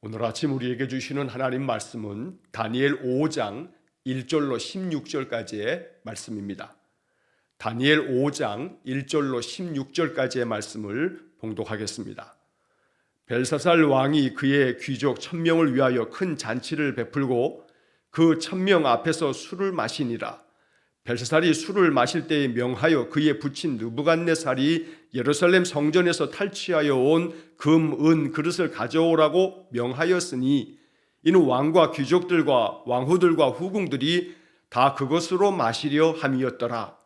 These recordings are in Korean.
오늘 아침 우리에게 주시는 하나님 말씀은 다니엘 5장 1절로 16절까지의 말씀입니다. 다니엘 5장 1절로 16절까지의 말씀을 봉독하겠습니다. 벨사살 왕이 그의 귀족 1000명을 위하여 큰 잔치를 베풀고 그 1000명 앞에서 술을 마시니라. 벨사살이 술을 마실 때에 명하여 그의 부친 느부갓네살이 예루살렘 성전에서 탈취하여 온 금, 은 그릇을 가져오라고 명하였으니 이는 왕과 귀족들과 왕후들과 후궁들이 다 그것으로 마시려 함이었더라.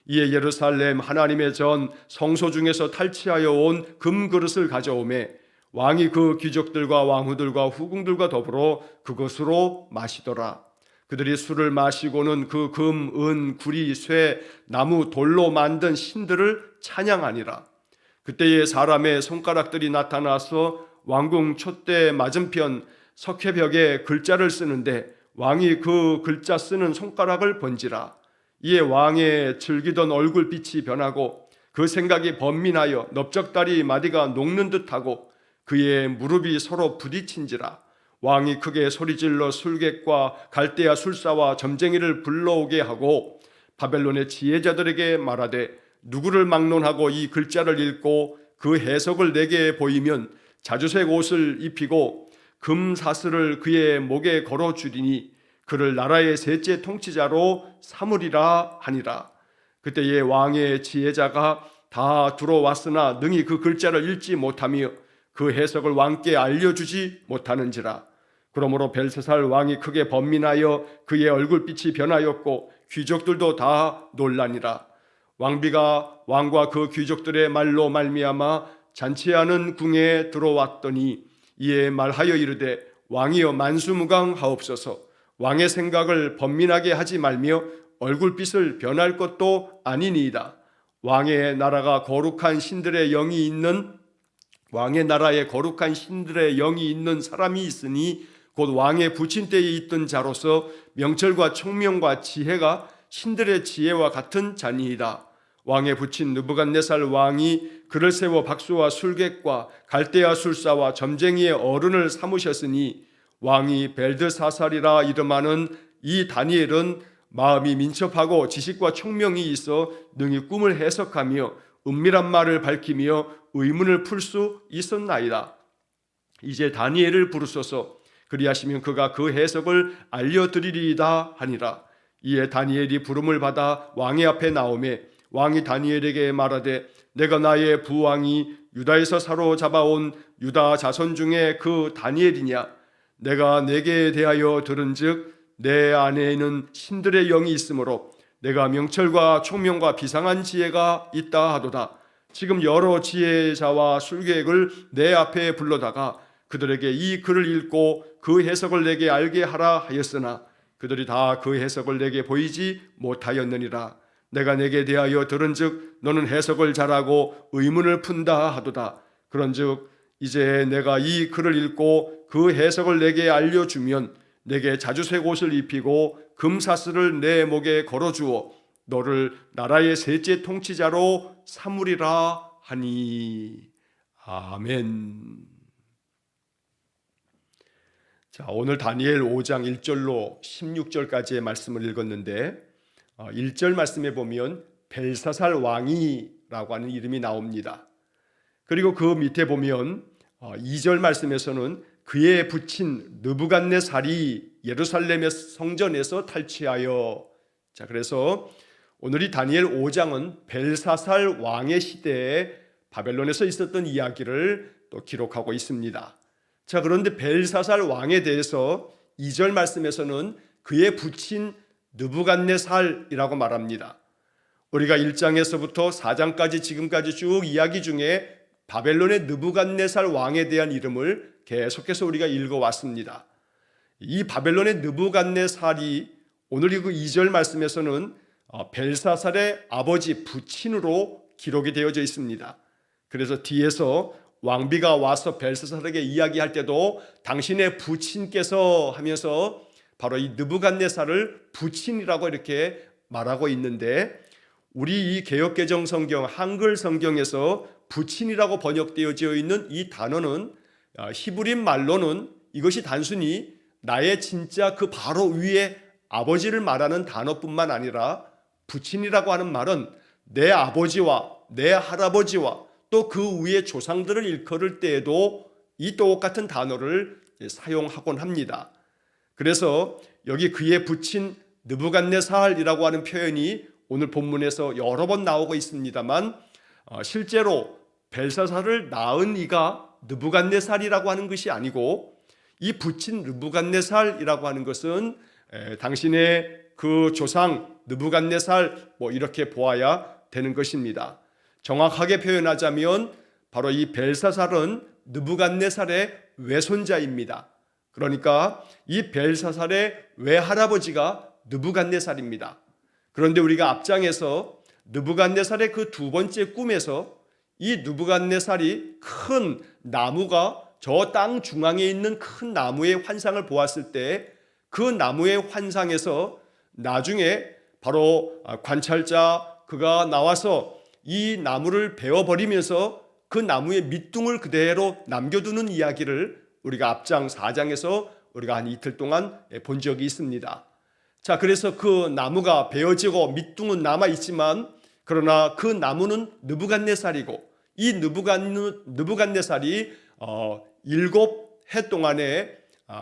이에 예루살렘 하나님의 전 성소 중에서 탈취하여 온 금 그릇을 가져오매 왕이 그 귀족들과 왕후들과 후궁들과 더불어 그것으로 마시더라. 그들이 술을 마시고는 그 금, 은, 구리, 쇠, 나무, 돌로 만든 신들을 찬양하니라. 그때에 사람의 손가락들이 나타나서 왕궁 촛대 맞은편 석회벽에 글자를 쓰는데 왕이 그 글자 쓰는 손가락을 번지라. 이에 왕의 즐기던 얼굴빛이 변하고 그 생각이 번민하여 넓적다리 마디가 녹는 듯하고 그의 무릎이 서로 부딪힌지라. 왕이 크게 소리질러 술객과 갈대아 술사와 점쟁이를 불러오게 하고 바벨론의 지혜자들에게 말하되 누구를 막론하고 이 글자를 읽고 그 해석을 내게 보이면 자주색 옷을 입히고 금사슬을 그의 목에 걸어주리니 그를 나라의 셋째 통치자로 삼으리라 하니라. 그때에 왕의 지혜자가 다 들어왔으나 능히 그 글자를 읽지 못하며 그 해석을 왕께 알려주지 못하는지라. 그러므로 벨사살 왕이 크게 번민하여 그의 얼굴빛이 변하였고 귀족들도 다 놀라니라. 왕비가 왕과 그 귀족들의 말로 말미암아 잔치하는 궁에 들어왔더니 이에 말하여 이르되 왕이여 만수무강하옵소서. 왕의 생각을 번민하게 하지 말며 얼굴빛을 변할 것도 아니니이다. 왕의 나라가 거룩한 신들의 영이 있는 왕의 나라에 거룩한 신들의 영이 있는 사람이 있으니 곧 왕의 부친 때에 있던 자로서 명철과 총명과 지혜가 신들의 지혜와 같은 자니이다. 왕의 부친 느부갓네살 왕이 그를 세워 박수와 술객과 갈대아 술사와 점쟁이의 어른을 삼으셨으니 왕이 벨드사살이라 이름하는 이 다니엘은 마음이 민첩하고 지식과 총명이 있어 능히 꿈을 해석하며 은밀한 말을 밝히며 의문을 풀 수 있었나이다. 이제 다니엘을 부르소서. 그리하시면 그가 그 해석을 알려드리리이다 하니라. 이에 다니엘이 부름을 받아 왕의 앞에 나오매 왕이 다니엘에게 말하되 내가 나의 부왕이 유다에서 사로잡아온 유다 자손 중에 그 다니엘이냐. 내가 내게 대하여 들은즉 내 안에는 신들의 영이 있으므로 내가 명철과 총명과 비상한 지혜가 있다 하도다. 지금 여러 지혜자와 술객을 내 앞에 불러다가 그들에게 이 글을 읽고 그 해석을 내게 알게 하라 하였으나 그들이 다 그 해석을 내게 보이지 못하였느니라. 내가 내게 대하여 들은즉 너는 해석을 잘하고 의문을 푼다 하도다. 그런즉 이제 내가 이 글을 읽고 그 해석을 내게 알려주면 내게 자주색 옷을 입히고 금사슬을 내 목에 걸어주어 너를 나라의 셋째 통치자로 삼으리라 하니. 아멘. 자, 오늘 다니엘 5장 1절로 16절까지의 말씀을 읽었는데 1절 말씀에 보면 벨사살 왕이라고 하는 이름이 나옵니다. 그리고 그 밑에 보면 2절 말씀에서는 그의 부친 느부갓네살이 예루살렘의 성전에서 탈취하여. 자, 그래서 오늘 이 다니엘 5장은 벨사살 왕의 시대에 바벨론에서 있었던 이야기를 또 기록하고 있습니다. 자, 그런데 벨사살 왕에 대해서 2절 말씀에서는 그의 부친 느부갓네살이라고 말합니다. 우리가 1장에서부터 4장까지 지금까지 쭉 이야기 중에 바벨론의 느부갓네살 왕에 대한 이름을 계속해서 우리가 읽어왔습니다. 이 바벨론의 느부갓네살이 오늘 그 2절 말씀에서는 벨사살의 아버지 부친으로 기록이 되어져 있습니다. 그래서 뒤에서 왕비가 와서 벨사살에게 이야기할 때도 당신의 부친께서 하면서 바로 이 느부갓네살을 부친이라고 이렇게 말하고 있는데 우리 이 개역개정 성경 한글 성경에서 부친이라고 번역되어져 있는 이 단어는 히브리 말로는 이것이 단순히 나의 진짜 그 바로 위에 아버지를 말하는 단어뿐만 아니라 부친이라고 하는 말은 내 아버지와 내 할아버지와 또 그 위에 조상들을 일컬을 때에도 이 똑같은 단어를 사용하곤 합니다. 그래서 여기 그의 부친 느부갓네살이라고 하는 표현이 오늘 본문에서 여러 번 나오고 있습니다만 실제로 벨사살을 낳은 이가 느부갓네살이라고 하는 것이 아니고 이 부친 느부갓네살이라고 하는 것은 당신의 그 조상 느부갓네살 이렇게 보아야 되는 것입니다. 정확하게 표현하자면 바로 이 벨사살은 느부갓네살의 외손자입니다. 그러니까 이 벨사살의 외할아버지가 느부갓네살입니다. 그런데 우리가 앞장에서 느부갓네살의 그 두 번째 꿈에서 이 느부갓네살이 큰 나무가 저 땅 중앙에 있는 큰 나무의 환상을 보았을 때 그 나무의 환상에서 나중에 바로 관찰자 그가 나와서 이 나무를 베어버리면서 그 나무의 밑둥을 그대로 남겨두는 이야기를 우리가 앞장 4장에서 우리가 한 이틀 동안 본 적이 있습니다. 자, 그래서 그 나무가 베어지고 밑둥은 남아있지만 그러나 그 나무는 느부갓네살이고 이 느부갓네살이 7해 동안에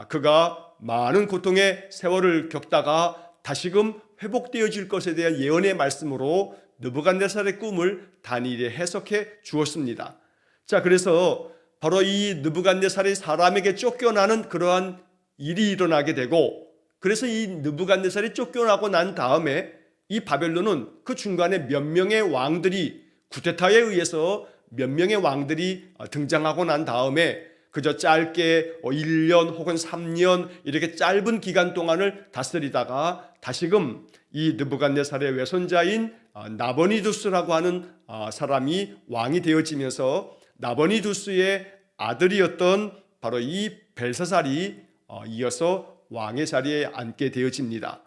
그가 많은 고통의 세월을 겪다가 다시금 회복되어질 것에 대한 예언의 말씀으로 느부갓네살의 꿈을 다니엘이 해석해 주었습니다. 자, 그래서 바로 이 느부갓네살이 사람에게 쫓겨나는 그러한 일이 일어나게 되고 그래서 이 느부갓네살이 쫓겨나고 난 다음에 이 바벨론은 그 중간에 몇 명의 왕들이 쿠데타에 의해서 몇 명의 왕들이 등장하고 난 다음에 그저 짧게 1년 혹은 3년 이렇게 짧은 기간 동안을 다스리다가 다시금 이 느부갓네살의 외손자인 나버니두스라고 하는 사람이 왕이 되어지면서 나버니두스의 아들이었던 바로 이 벨사살이 이어서 왕의 자리에 앉게 되어집니다.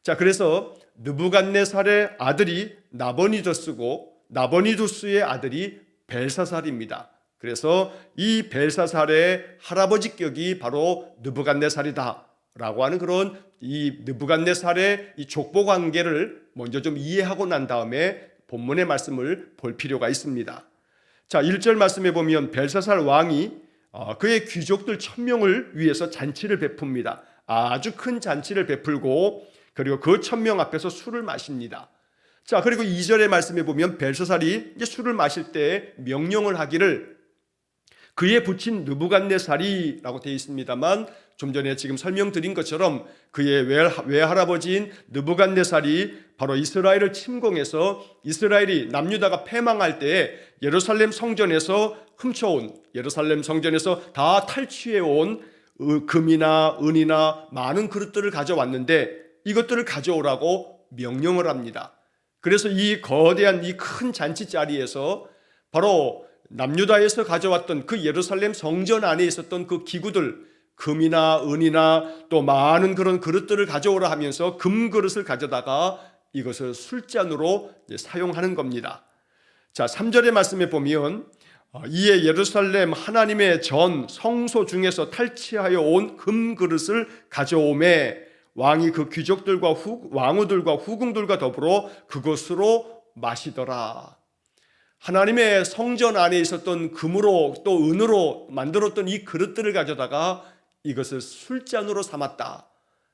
자, 그래서 느부갓네살의 아들이 나버니두스고 나버니두스의 아들이 벨사살입니다. 그래서 이 벨사살의 할아버지격이 바로 느부갓네살이다 라고 하는 그런 이 느부갓네살의 이 족보 관계를 먼저 좀 이해하고 난 다음에 본문의 말씀을 볼 필요가 있습니다. 자, 1절 말씀에 보면 벨사살 왕이 그의 귀족들 1000명을 위해서 잔치를 베풉니다. 아주 큰 잔치를 베풀고 그리고 그 1000명 앞에서 술을 마십니다. 자, 그리고 2절의 말씀에 보면 벨사살이 이제 술을 마실 때 명령을 하기를 그의 부친 느부갓네살이라고 되어 있습니다만 좀 전에 지금 설명드린 것처럼 그의 외할아버지인 느부갓네살이 바로 이스라엘을 침공해서 이스라엘이 남유다가 패망할 때 예루살렘 성전에서 훔쳐온 예루살렘 성전에서 다 탈취해온 금이나 은이나 많은 그릇들을 가져왔는데 이것들을 가져오라고 명령을 합니다. 그래서 이 거대한 이 큰 잔치 자리에서 바로 남유다에서 가져왔던 그 예루살렘 성전 안에 있었던 그 기구들 금이나 은이나 또 많은 그런 그릇들을 가져오라 하면서 금 그릇을 가져다가 이것을 술잔으로 사용하는 겁니다. 자, 3절의 말씀에 보면 이에 예루살렘 하나님의 전 성소 중에서 탈취하여 온 금 그릇을 가져오매 왕이 그 귀족들과 왕후들과 후궁들과 더불어 그것으로 마시더라. 하나님의 성전 안에 있었던 금으로 또 은으로 만들었던 이 그릇들을 가져다가 이것을 술잔으로 삼았다.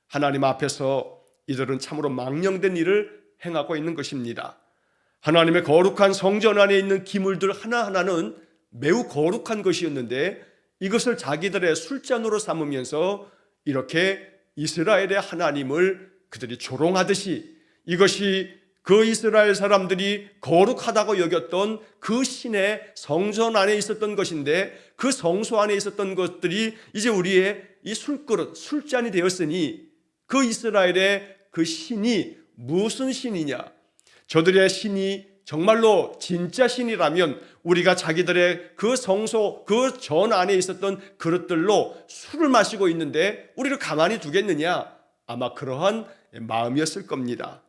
하나님 앞에서 이들은 참으로 망령된 일을 행하고 있는 것입니다. 하나님의 거룩한 성전 안에 있는 기물들 하나하나는 매우 거룩한 것이었는데 이것을 자기들의 술잔으로 삼으면서 이렇게 이스라엘의 하나님을 그들이 조롱하듯이 이것이 그 이스라엘 사람들이 거룩하다고 여겼던 그 신의 성전 안에 있었던 것인데 그 성소 안에 있었던 것들이 이제 우리의 이 술그릇, 술잔이 되었으니 그 이스라엘의 그 신이 무슨 신이냐? 저들의 신이 정말로 진짜 신이라면 우리가 자기들의 그 성소, 그 전 안에 있었던 그릇들로 술을 마시고 있는데 우리를 가만히 두겠느냐? 아마 그러한 마음이었을 겁니다.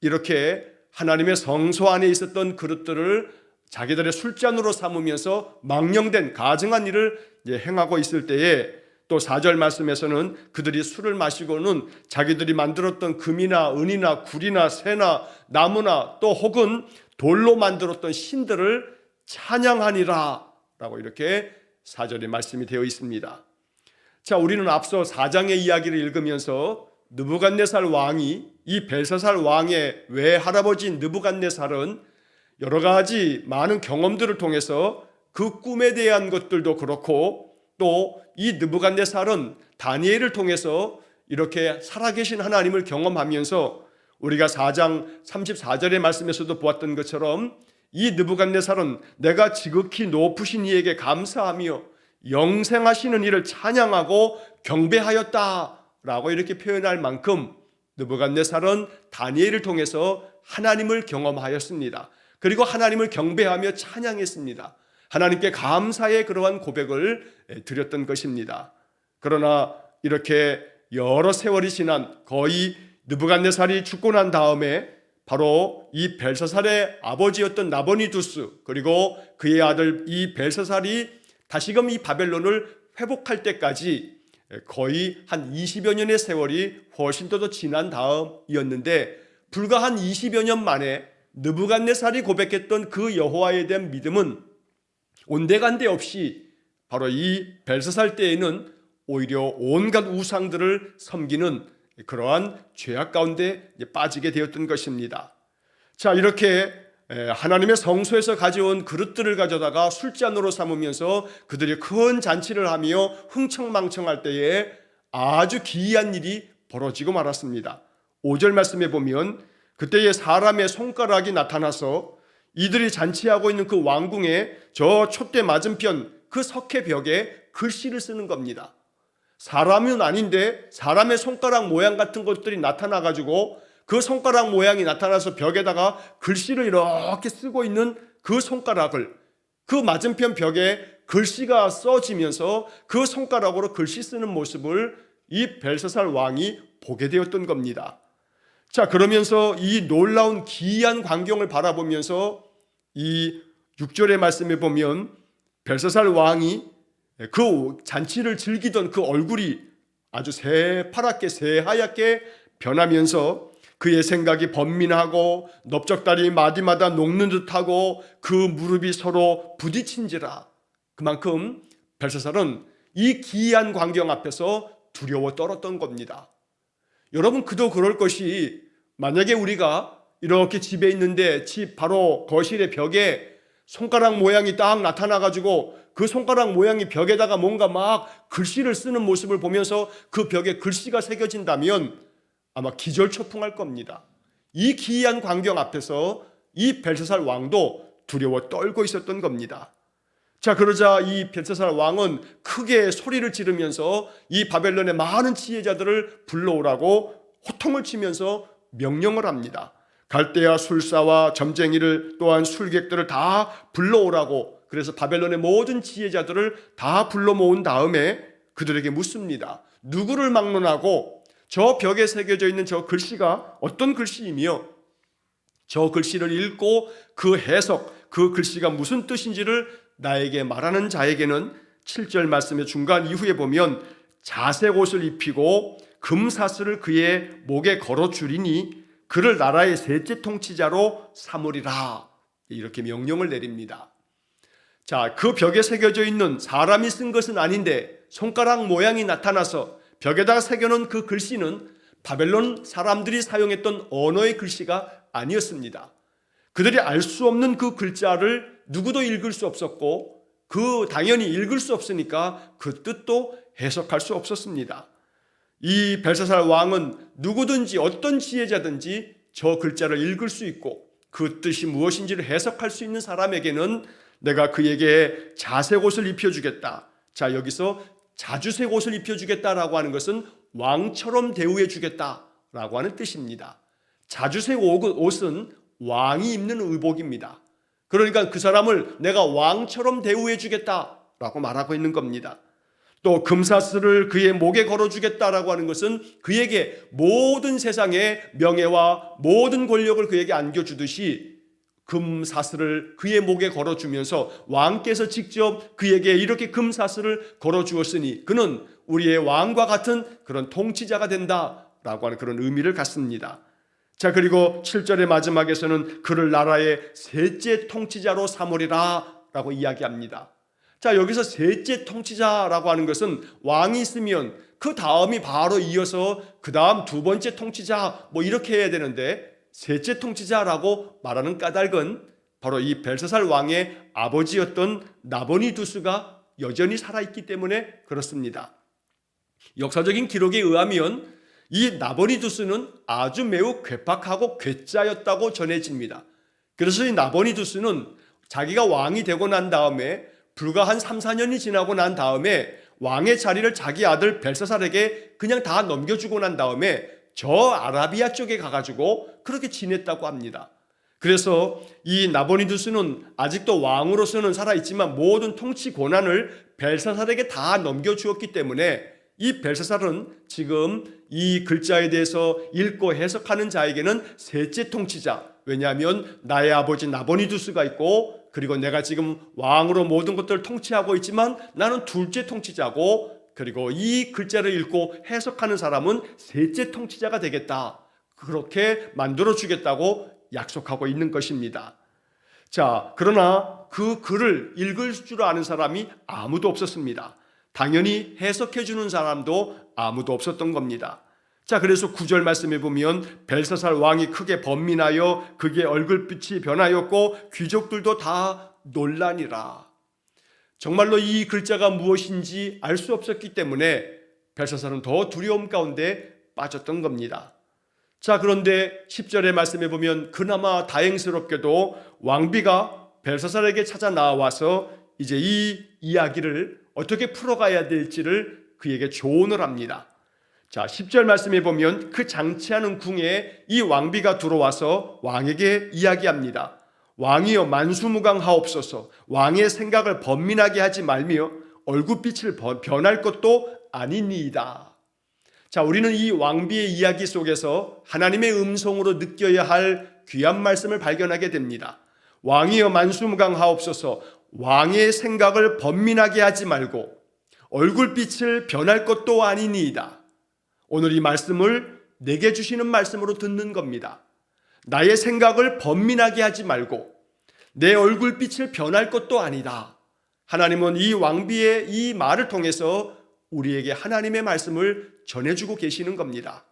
이렇게 하나님의 성소 안에 있었던 그릇들을 자기들의 술잔으로 삼으면서 망령된 가증한 일을 행하고 있을 때에 또 4절 말씀에서는 그들이 술을 마시고는 자기들이 만들었던 금이나 은이나 굴이나 새나 나무나 또 혹은 돌로 만들었던 신들을 찬양하니라 라고 이렇게 4절에 말씀이 되어 있습니다. 자, 우리는 앞서 4장의 이야기를 읽으면서 느부갓네살 왕이 이 벨사살 왕의 외할아버지인 느부갓네살은 여러 가지 많은 경험들을 통해서 그 꿈에 대한 것들도 그렇고 또 이 느부갓네살은 다니엘을 통해서 이렇게 살아계신 하나님을 경험하면서 우리가 4장 34절의 말씀에서도 보았던 것처럼 이 느부갓네살은 내가 지극히 높으신 이에게 감사하며 영생하시는 이를 찬양하고 경배하였다라고 이렇게 표현할 만큼 느부갓네살은 다니엘을 통해서 하나님을 경험하였습니다. 그리고 하나님을 경배하며 찬양했습니다. 하나님께 감사의 그러한 고백을 드렸던 것입니다. 그러나 이렇게 여러 세월이 지난 거의 느부갓네살이 죽고 난 다음에 바로 이 벨사살의 아버지였던 나보니두스 그리고 그의 아들 이 벨사살이 다시금 이 바벨론을 회복할 때까지 거의 한 20여 년의 세월이 훨씬 더 지난 다음이었는데 불과 한 20여 년 만에 느부갓네살이 고백했던 그 여호와에 대한 믿음은 온데간데 없이 바로 이 벨사살 때에는 오히려 온갖 우상들을 섬기는 그러한 죄악 가운데 빠지게 되었던 것입니다. 자, 이렇게 하나님의 성소에서 가져온 그릇들을 가져다가 술잔으로 삼으면서 그들이 큰 잔치를 하며 흥청망청할 때에 아주 기이한 일이 벌어지고 말았습니다. 5절 말씀에 보면 그때에 사람의 손가락이 나타나서 이들이 잔치하고 있는 그 왕궁의 저 촛대 맞은편 그 석회벽에 글씨를 쓰는 겁니다. 사람은 아닌데 사람의 손가락 모양 같은 것들이 나타나가지고 그 손가락 모양이 나타나서 벽에다가 글씨를 이렇게 쓰고 있는 그 손가락을 그 맞은편 벽에 글씨가 써지면서 그 손가락으로 글씨 쓰는 모습을 이 벨사살 왕이 보게 되었던 겁니다. 자, 그러면서 이 놀라운 기이한 광경을 바라보면서 이 6절의 말씀에 보면 벨사살 왕이 그 잔치를 즐기던 그 얼굴이 아주 새파랗게 새하얗게 변하면서 그의 생각이 번민하고 넓적다리 마디마다 녹는 듯하고 그 무릎이 서로 부딪힌지라. 그만큼 벨사살은 이 기이한 광경 앞에서 두려워 떨었던 겁니다. 여러분, 그도 그럴 것이 만약에 우리가 이렇게 집에 있는데 집 바로 거실의 벽에 손가락 모양이 딱 나타나가지고 그 손가락 모양이 벽에다가 뭔가 막 글씨를 쓰는 모습을 보면서 그 벽에 글씨가 새겨진다면 아마 기절초풍할 겁니다. 이 기이한 광경 앞에서 이 벨사살 왕도 두려워 떨고 있었던 겁니다. 자, 그러자 이 벨사살 왕은 크게 소리를 지르면서 이 바벨론의 많은 지혜자들을 불러오라고 호통을 치면서 명령을 합니다. 갈대아 술사와 점쟁이를 또한 술객들을 다 불러오라고, 그래서 바벨론의 모든 지혜자들을 다 불러 모은 다음에 그들에게 묻습니다. 누구를 막론하고 저 벽에 새겨져 있는 저 글씨가 어떤 글씨이며 저 글씨를 읽고 그 해석, 그 글씨가 무슨 뜻인지를 나에게 말하는 자에게는 7절 말씀의 중간 이후에 보면 자색 옷을 입히고 금사슬을 그의 목에 걸어 주리니 그를 나라의 셋째 통치자로 삼으리라. 이렇게 명령을 내립니다. 자, 그 벽에 새겨져 있는 사람이 쓴 것은 아닌데 손가락 모양이 나타나서 벽에다가 새겨놓은 그 글씨는 바벨론 사람들이 사용했던 언어의 글씨가 아니었습니다. 그들이 알 수 없는 그 글자를 누구도 읽을 수 없었고 당연히 읽을 수 없으니까 그 뜻도 해석할 수 없었습니다. 이 벨사살 왕은 누구든지 어떤 지혜자든지 저 글자를 읽을 수 있고 그 뜻이 무엇인지를 해석할 수 있는 사람에게는 내가 그에게 자색 옷을 입혀주겠다. 자, 여기서 자주색 옷을 입혀주겠다라고 하는 것은 왕처럼 대우해 주겠다라고 하는 뜻입니다. 자주색 옷은 왕이 입는 의복입니다. 그러니까 그 사람을 내가 왕처럼 대우해 주겠다라고 말하고 있는 겁니다. 또 금사슬을 그의 목에 걸어주겠다라고 하는 것은 그에게 모든 세상의 명예와 모든 권력을 그에게 안겨주듯이 금사슬을 그의 목에 걸어주면서 왕께서 직접 그에게 이렇게 금사슬을 걸어주었으니 그는 우리의 왕과 같은 그런 통치자가 된다라고 하는 그런 의미를 갖습니다. 자, 그리고 7절의 마지막에서는 그를 나라의 셋째 통치자로 삼으리라 라고 이야기합니다. 자, 여기서 셋째 통치자라고 하는 것은 왕이 있으면 그 다음이 바로 이어서 그 다음 두 번째 통치자 이렇게 해야 되는데 셋째 통치자라고 말하는 까닭은 바로 이 벨사살 왕의 아버지였던 나보니두스가 여전히 살아있기 때문에 그렇습니다. 역사적인 기록에 의하면 이 나보니두스는 아주 매우 괴팍하고 괴짜였다고 전해집니다. 그래서 이 나보니두스는 자기가 왕이 되고 난 다음에 불과 한 3, 4년이 지나고 난 다음에 왕의 자리를 자기 아들 벨사살에게 그냥 다 넘겨주고 난 다음에 저 아라비아 쪽에 가가지고 그렇게 지냈다고 합니다. 그래서 이 나보니두스는 아직도 왕으로서는 살아있지만 모든 통치 권한을 벨사살에게 다 넘겨주었기 때문에 이 벨사살은 지금 이 글자에 대해서 읽고 해석하는 자에게는 셋째 통치자, 왜냐하면 나의 아버지 나보니두스가 있고 그리고 내가 지금 왕으로 모든 것들을 통치하고 있지만 나는 둘째 통치자고, 그리고 이 글자를 읽고 해석하는 사람은 셋째 통치자가 되겠다, 그렇게 만들어주겠다고 약속하고 있는 것입니다. 자, 그러나 그 글을 읽을 줄 아는 사람이 아무도 없었습니다. 당연히 해석해주는 사람도 아무도 없었던 겁니다. 자, 그래서 9절 말씀에 보면 벨사살 왕이 크게 번민하여 그의 얼굴빛이 변하였고 귀족들도 다 놀라니라. 정말로 이 글자가 무엇인지 알 수 없었기 때문에 벨사살은 더 두려움 가운데 빠졌던 겁니다. 자, 그런데 10절의 말씀에 보면 그나마 다행스럽게도 왕비가 벨사살에게 찾아 나와서 이제 이 이야기를 어떻게 풀어가야 될지를 그에게 조언을 합니다. 자, 10절 말씀에 보면 그 장치하는 궁에 이 왕비가 들어와서 왕에게 이야기합니다. 왕이여 만수무강하옵소서. 왕의 생각을 번민하게 하지 말며 얼굴빛을 변할 것도 아니니이다. 자, 우리는 이 왕비의 이야기 속에서 하나님의 음성으로 느껴야 할 귀한 말씀을 발견하게 됩니다. 왕이여 만수무강하옵소서. 왕의 생각을 번민하게 하지 말고 얼굴빛을 변할 것도 아니니이다. 오늘 이 말씀을 내게 주시는 말씀으로 듣는 겁니다. 나의 생각을 번민하게 하지 말고 내 얼굴빛을 변할 것도 아니다. 하나님은 이 왕비의 이 말을 통해서 우리에게 하나님의 말씀을 전해주고 계시는 겁니다.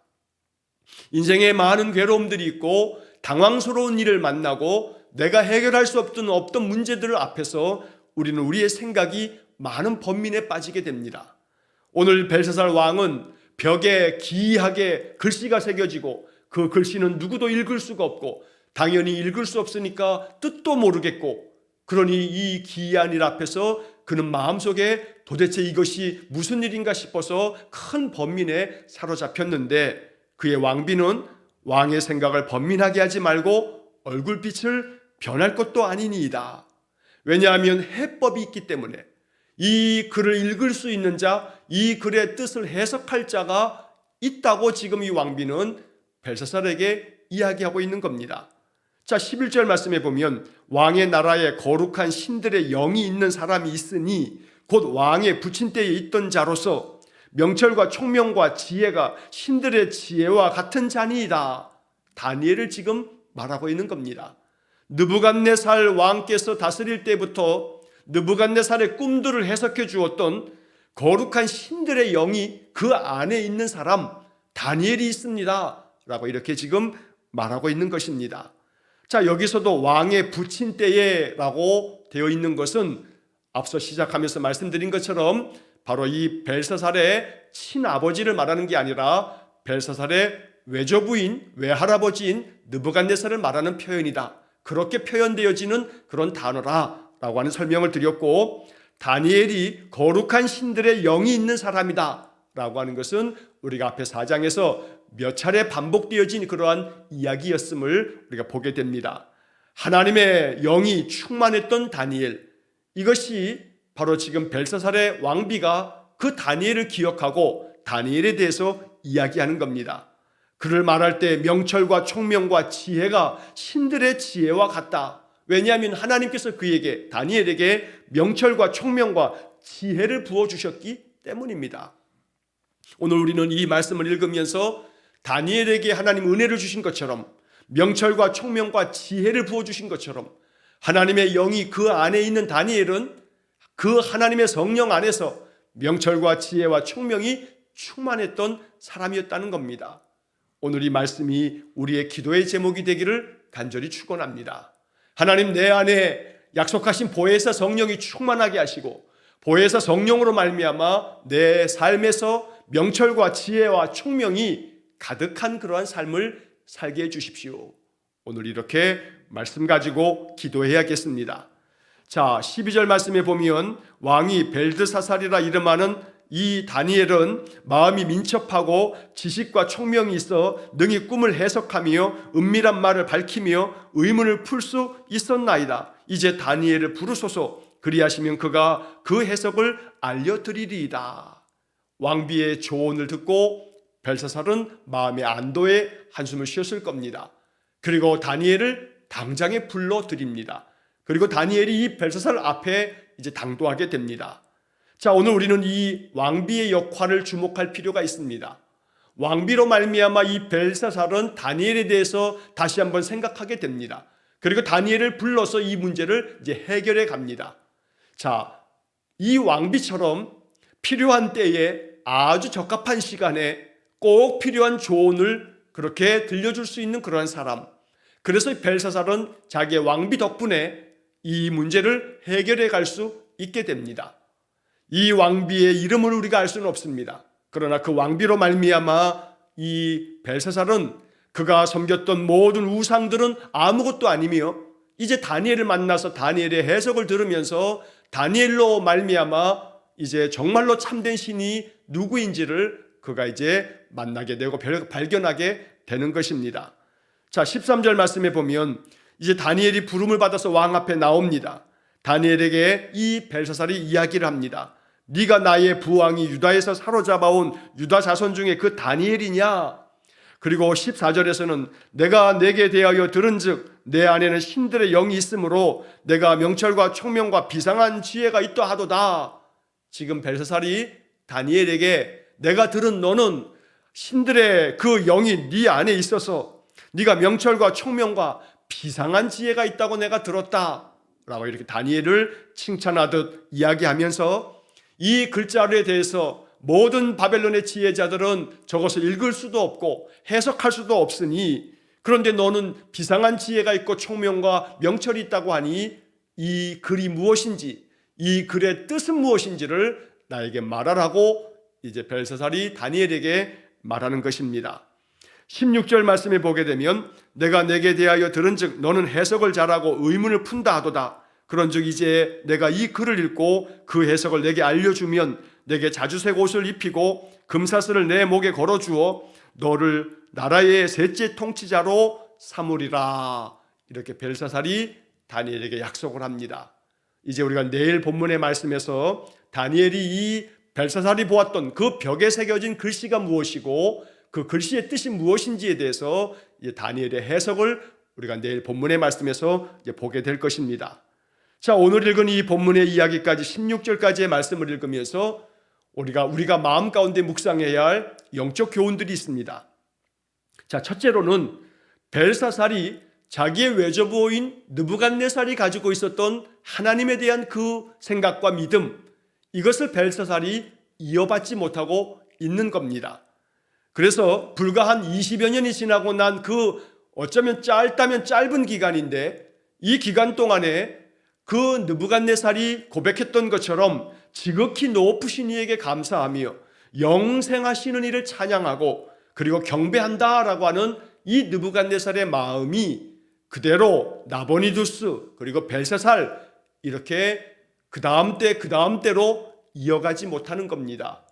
인생에 많은 괴로움들이 있고 당황스러운 일을 만나고 내가 해결할 수 없던 문제들을 앞에서 우리는 우리의 생각이 많은 번민에 빠지게 됩니다. 오늘 벨사살 왕은 벽에 기이하게 글씨가 새겨지고 그 글씨는 누구도 읽을 수가 없고 당연히 읽을 수 없으니까 뜻도 모르겠고, 그러니 이 기이한 일 앞에서 그는 마음속에 도대체 이것이 무슨 일인가 싶어서 큰 번민에 사로잡혔는데 그의 왕비는 왕의 생각을 번민하게 하지 말고 얼굴빛을 변할 것도 아니니이다. 왜냐하면 해법이 있기 때문에 이 글을 읽을 수 있는 자, 이 글의 뜻을 해석할 자가 있다고 지금 이 왕비는 벨사살에게 이야기하고 있는 겁니다. 자, 11절 말씀에 보면 왕의 나라에 거룩한 신들의 영이 있는 사람이 있으니 곧 왕의 부친 때에 있던 자로서 명철과 총명과 지혜가 신들의 지혜와 같은 자니이다. 다니엘을 지금 말하고 있는 겁니다. 느부갓네살 왕께서 다스릴 때부터 느부갓네살의 꿈들을 해석해 주었던 거룩한 신들의 영이 그 안에 있는 사람 다니엘이 있습니다 라고 이렇게 지금 말하고 있는 것입니다. 자, 여기서도 왕의 부친 때에 라고 되어 있는 것은 앞서 시작하면서 말씀드린 것처럼 바로 이 벨사살의 친아버지를 말하는 게 아니라 벨사살의 외조부인 외할아버지인 느부갓네살을 말하는 표현이다, 그렇게 표현되어지는 그런 단어라라고 하는 설명을 드렸고, 다니엘이 거룩한 신들의 영이 있는 사람이다 라고 하는 것은 우리가 앞에 4장에서 몇 차례 반복되어진 그러한 이야기였음을 우리가 보게 됩니다. 하나님의 영이 충만했던 다니엘, 이것이 바로 지금 벨사살의 왕비가 그 다니엘을 기억하고 다니엘에 대해서 이야기하는 겁니다. 그를 말할 때 명철과 총명과 지혜가 신들의 지혜와 같다, 왜냐하면 하나님께서 그에게, 다니엘에게 명철과 총명과 지혜를 부어주셨기 때문입니다. 오늘 우리는 이 말씀을 읽으면서 다니엘에게 하나님 은혜를 주신 것처럼, 명철과 총명과 지혜를 부어주신 것처럼, 하나님의 영이 그 안에 있는 다니엘은 그 하나님의 성령 안에서 명철과 지혜와 총명이 충만했던 사람이었다는 겁니다. 오늘 이 말씀이 우리의 기도의 제목이 되기를 간절히 축원합니다. 하나님, 내 안에 약속하신 보혜사 성령이 충만하게 하시고 보혜사 성령으로 말미암아 내 삶에서 명철과 지혜와 총명이 가득한 그러한 삶을 살게 해주십시오. 오늘 이렇게 말씀 가지고 기도해야겠습니다. 자, 12절 말씀에 보면 왕이 벨드사살이라 이름하는 이 다니엘은 마음이 민첩하고 지식과 총명이 있어 능히 꿈을 해석하며 은밀한 말을 밝히며 의문을 풀 수 있었나이다. 이제 다니엘을 부르소서. 그리하시면 그가 그 해석을 알려드리리이다. 왕비의 조언을 듣고 벨사살은 마음의 안도에 한숨을 쉬었을 겁니다. 그리고 다니엘을 당장에 불러드립니다. 그리고 다니엘이 이 벨사살 앞에 이제 당도하게 됩니다. 자, 오늘 우리는 이 왕비의 역할을 주목할 필요가 있습니다. 왕비로 말미암아 이 벨사살은 다니엘에 대해서 다시 한번 생각하게 됩니다. 그리고 다니엘을 불러서 이 문제를 이제 해결해 갑니다. 자, 이 왕비처럼 필요한 때에 아주 적합한 시간에 꼭 필요한 조언을 그렇게 들려줄 수 있는 그러한 사람. 그래서 벨사살은 자기의 왕비 덕분에 이 문제를 해결해 갈 수 있게 됩니다. 이 왕비의 이름을 우리가 알 수는 없습니다. 그러나 그 왕비로 말미암아 이 벨사살은 그가 섬겼던 모든 우상들은 아무것도 아니며 이제 다니엘을 만나서 다니엘의 해석을 들으면서 다니엘로 말미암아 이제 정말로 참된 신이 누구인지를 그가 이제 만나게 되고 발견하게 되는 것입니다. 자, 13절 말씀에 보면 이제 다니엘이 부름을 받아서 왕 앞에 나옵니다. 다니엘에게 이 벨사살이 이야기를 합니다. 네가 나의 부왕이 유다에서 사로잡아온 유다 자손 중에 그 다니엘이냐? 그리고 14절에서는 내가 내게 대하여 들은즉 내 안에는 신들의 영이 있으므로 내가 명철과 총명과 비상한 지혜가 있다 하도다. 지금 벨사살이 다니엘에게 내가 들은 너는 신들의 그 영이 네 안에 있어서 네가 명철과 총명과 비상한 지혜가 있다고 내가 들었다 라고 이렇게 다니엘을 칭찬하듯 이야기하면서 이 글자에 대해서 모든 바벨론의 지혜자들은 저것을 읽을 수도 없고 해석할 수도 없으니 그런데 너는 비상한 지혜가 있고 총명과 명철이 있다고 하니 이 글이 무엇인지 이 글의 뜻은 무엇인지를 나에게 말하라고 이제 벨사살이 다니엘에게 말하는 것입니다. 16절 말씀에 보게 되면 내가 내게 대하여 들은즉 너는 해석을 잘하고 의문을 푼다 하도다. 그런즉 이제 내가 이 글을 읽고 그 해석을 내게 알려주면 내게 자주색 옷을 입히고 금사슬을 내 목에 걸어주어 너를 나라의 셋째 통치자로 삼으리라. 이렇게 벨사살이 다니엘에게 약속을 합니다. 이제 우리가 내일 본문의 말씀에서 다니엘이 이 벨사살이 보았던 그 벽에 새겨진 글씨가 무엇이고 그 글씨의 뜻이 무엇인지에 대해서 이제 다니엘의 해석을 우리가 내일 본문의 말씀에서 이제 보게 될 것입니다. 자, 오늘 읽은 이 본문의 이야기까지 16절까지의 말씀을 읽으면서 우리가 마음 가운데 묵상해야 할 영적 교훈들이 있습니다. 자, 첫째로는 벨사살이 자기의 외조부인 느부갓네살이 가지고 있었던 하나님에 대한 그 생각과 믿음, 이것을 벨사살이 이어받지 못하고 있는 겁니다. 그래서 불과 한 20여 년이 지나고 난 그 어쩌면 짧다면 짧은 기간인데 이 기간 동안에 그 느부갓네살이 고백했던 것처럼 지극히 높으신 이에게 감사하며 영생하시는 이를 찬양하고 그리고 경배한다라고 하는 이 느부갓네살의 마음이 그대로 나보니두스 그리고 벨사살 이렇게 그 다음 때로 이어가지 못하는 겁니다.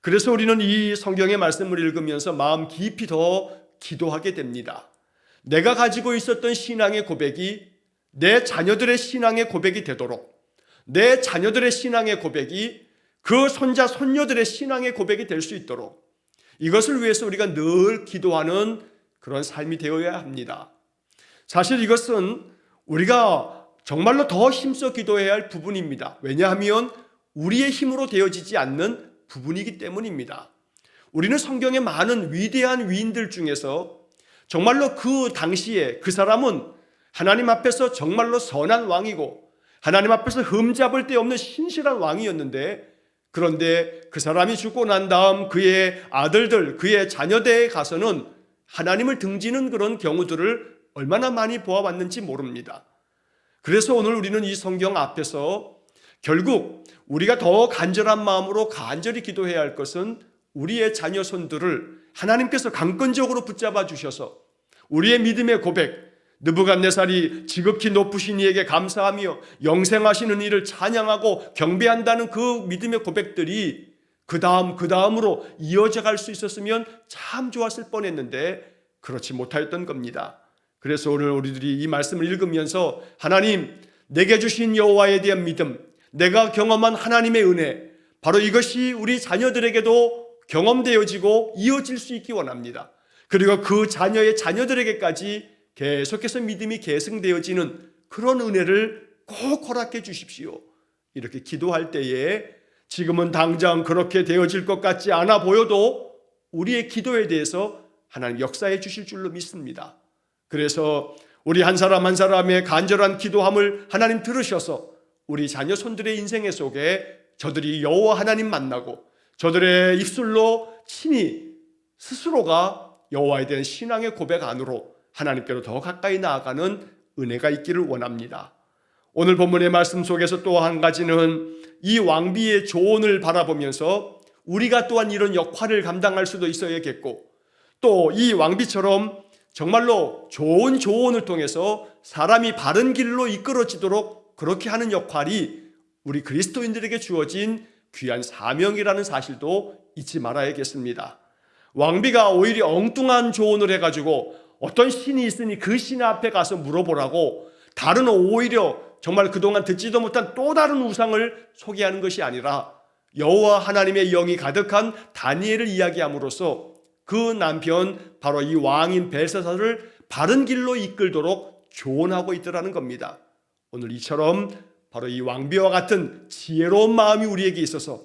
그래서 우리는 이 성경의 말씀을 읽으면서 마음 깊이 더 기도하게 됩니다. 내가 가지고 있었던 신앙의 고백이 내 자녀들의 신앙의 고백이 되도록, 내 자녀들의 신앙의 고백이 그 손자 손녀들의 신앙의 고백이 될 수 있도록 이것을 위해서 우리가 늘 기도하는 그런 삶이 되어야 합니다. 사실 이것은 우리가 정말로 더 힘써 기도해야 할 부분입니다. 왜냐하면 우리의 힘으로 되어지지 않는 부분이기 때문입니다. 우리는 성경의 많은 위대한 위인들 중에서 정말로 그 당시에 그 사람은 하나님 앞에서 정말로 선한 왕이고 하나님 앞에서 흠잡을 데 없는 신실한 왕이었는데, 그런데 그 사람이 죽고 난 다음 그의 아들들, 그의 자녀대에 가서는 하나님을 등지는 그런 경우들을 얼마나 많이 보아왔는지 모릅니다. 그래서 오늘 우리는 이 성경 앞에서 결국 우리가 더 간절한 마음으로 간절히 기도해야 할 것은 우리의 자녀 손들을 하나님께서 강권적으로 붙잡아 주셔서 우리의 믿음의 고백, 느부갓네살이 지극히 높으신 이에게 감사하며 영생하시는 이를 찬양하고 경배한다는 그 믿음의 고백들이 그 다음으로 이어져 갈 수 있었으면 참 좋았을 뻔했는데 그렇지 못하였던 겁니다. 그래서 오늘 우리들이 이 말씀을 읽으면서 하나님, 내게 주신 여호와에 대한 믿음, 내가 경험한 하나님의 은혜, 바로 이것이 우리 자녀들에게도 경험되어지고 이어질 수 있기 원합니다. 그리고 그 자녀의 자녀들에게까지 계속해서 믿음이 계승되어지는 그런 은혜를 꼭 허락해 주십시오. 이렇게 기도할 때에 지금은 당장 그렇게 되어질 것 같지 않아 보여도 우리의 기도에 대해서 하나님 역사해 주실 줄로 믿습니다. 그래서 우리 한 사람 한 사람의 간절한 기도함을 하나님 들으셔서 우리 자녀 손들의 인생 속에 저들이 여호와 하나님 만나고 저들의 입술로 친히 스스로가 여호와에 대한 신앙의 고백 안으로 하나님께로 더 가까이 나아가는 은혜가 있기를 원합니다. 오늘 본문의 말씀 속에서 또 한 가지는 이 왕비의 조언을 바라보면서 우리가 또한 이런 역할을 감당할 수도 있어야겠고, 또 이 왕비처럼 정말로 좋은 조언을 통해서 사람이 바른 길로 이끌어지도록 그렇게 하는 역할이 우리 그리스도인들에게 주어진 귀한 사명이라는 사실도 잊지 말아야겠습니다. 왕비가 오히려 엉뚱한 조언을 해가지고 어떤 신이 있으니 그 신 앞에 가서 물어보라고, 다른 오히려 정말 그동안 듣지도 못한 또 다른 우상을 소개하는 것이 아니라 여호와 하나님의 영이 가득한 다니엘을 이야기함으로써 그 남편 바로 이 왕인 벨사살을 바른 길로 이끌도록 조언하고 있더라는 겁니다. 오늘 이처럼 바로 이 왕비와 같은 지혜로운 마음이 우리에게 있어서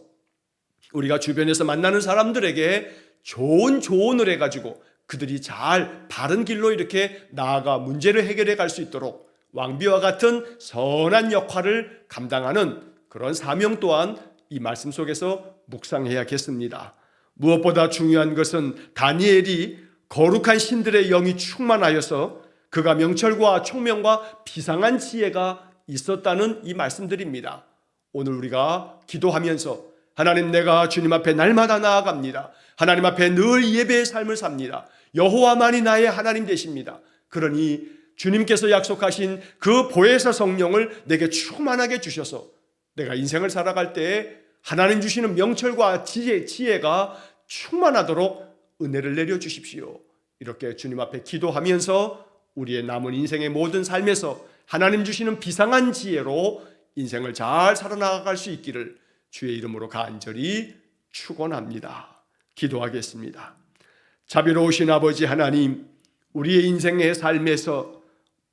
우리가 주변에서 만나는 사람들에게 좋은 조언을 해가지고 그들이 잘 바른 길로 이렇게 나아가 문제를 해결해 갈 수 있도록 왕비와 같은 선한 역할을 감당하는 그런 사명 또한 이 말씀 속에서 묵상해야겠습니다. 무엇보다 중요한 것은 다니엘이 거룩한 신들의 영이 충만하여서 그가 명철과 총명과 비상한 지혜가 있었다는 이 말씀들입니다. 오늘 우리가 기도하면서 하나님, 내가 주님 앞에 날마다 나아갑니다. 하나님 앞에 늘 예배의 삶을 삽니다. 여호와만이 나의 하나님 되십니다. 그러니 주님께서 약속하신 그 보혜사 성령을 내게 충만하게 주셔서 내가 인생을 살아갈 때에 하나님 주시는 명철과 지혜가 충만하도록 은혜를 내려주십시오. 이렇게 주님 앞에 기도하면서 우리의 남은 인생의 모든 삶에서 하나님 주시는 비상한 지혜로 인생을 잘 살아나갈 수 있기를 주의 이름으로 간절히 축원합니다. 기도하겠습니다. 자비로우신 아버지 하나님, 우리의 인생의 삶에서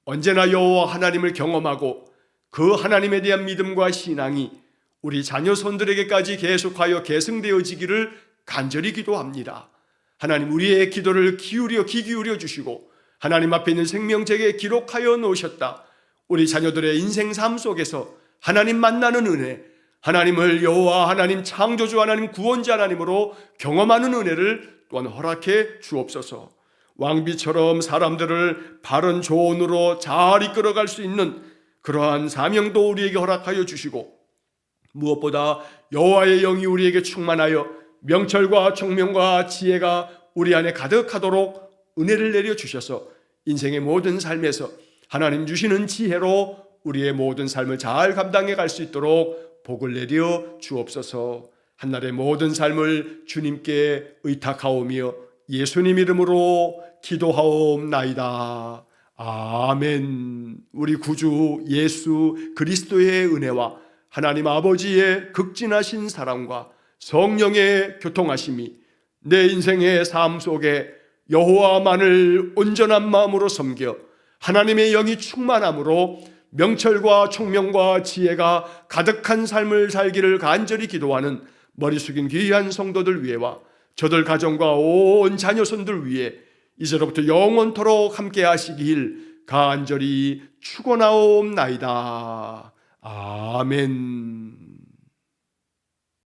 언제나 여호와 하나님을 경험하고 그 하나님에 대한 믿음과 신앙이 우리 자녀 손들에게까지 계속하여 계승되어지기를 간절히 기도합니다. 하나님, 우리의 기도를 귀 기울여 주시고 하나님 앞에 있는 생명책에 기록하여 놓으셨다. 우리 자녀들의 인생 삶 속에서 하나님 만나는 은혜, 하나님을 여호와 하나님 창조주 하나님 구원자 하나님으로 경험하는 은혜를 또한 허락해 주옵소서. 왕비처럼 사람들을 바른 조언으로 잘 이끌어갈 수 있는 그러한 사명도 우리에게 허락하여 주시고, 무엇보다 여호와의 영이 우리에게 충만하여 명철과 총명과 지혜가 우리 안에 가득하도록 은혜를 내려주셔서 인생의 모든 삶에서 하나님 주시는 지혜로 우리의 모든 삶을 잘 감당해 갈 수 있도록 복을 내려 주옵소서. 한날의 모든 삶을 주님께 의탁하오며 예수님 이름으로 기도하옵나이다. 아멘. 우리 구주 예수 그리스도의 은혜와 하나님 아버지의 극진하신 사랑과 성령의 교통하심이 내 인생의 삶 속에 여호와만을 온전한 마음으로 섬겨 하나님의 영이 충만함으로 명철과 총명과 지혜가 가득한 삶을 살기를 간절히 기도하는 머리 숙인 귀한 성도들 위해와 저들 가정과 온 자녀손들 위해 이제로부터 영원토록 함께 하시길 간절히 축원하옵나이다. 아멘.